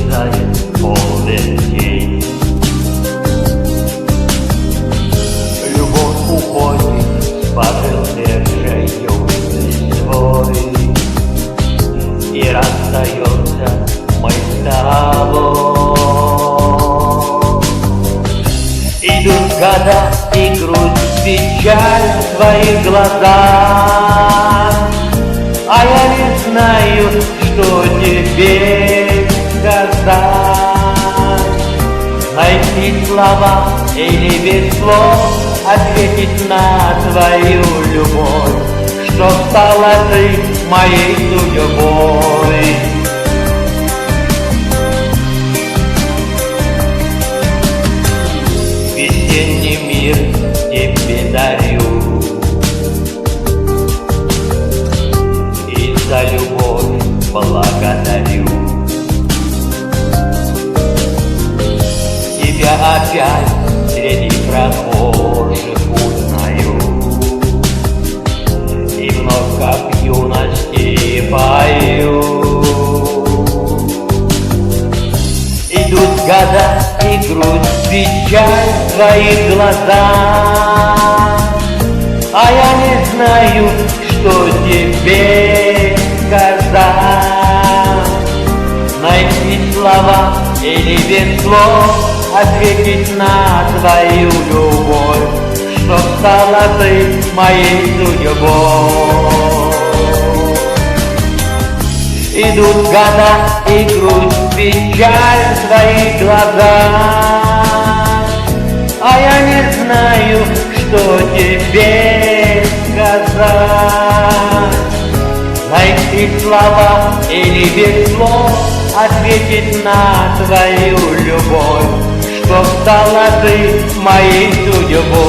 исчезает полный день. Любовь уходит с пожелтевшей листвой, и расстается мы с тобой. Идут года, и грусть, печаль в твоих глазах, а я не знаю, что теперь сказать. Найти слова или без слов ответить на твою любовь, что стала ты моей судьбой. Весенний мир тебе дарю, и за любовь благодарю. Тебя опять среди прохожих узнаю, и вновь как в юности пою. Идут года, и грусть, печаль в твоих глазах, а я не знаю, что теперь сказать. Найти слова или без слов ответить на твою любовь, что стала ты моей судьбой. Идут года, и грусть, печаль в твоих глазах, а я не знаю, что теперь сказать. Найти слова или без слов ответить на твою любовь, что стала ты моей судьбой.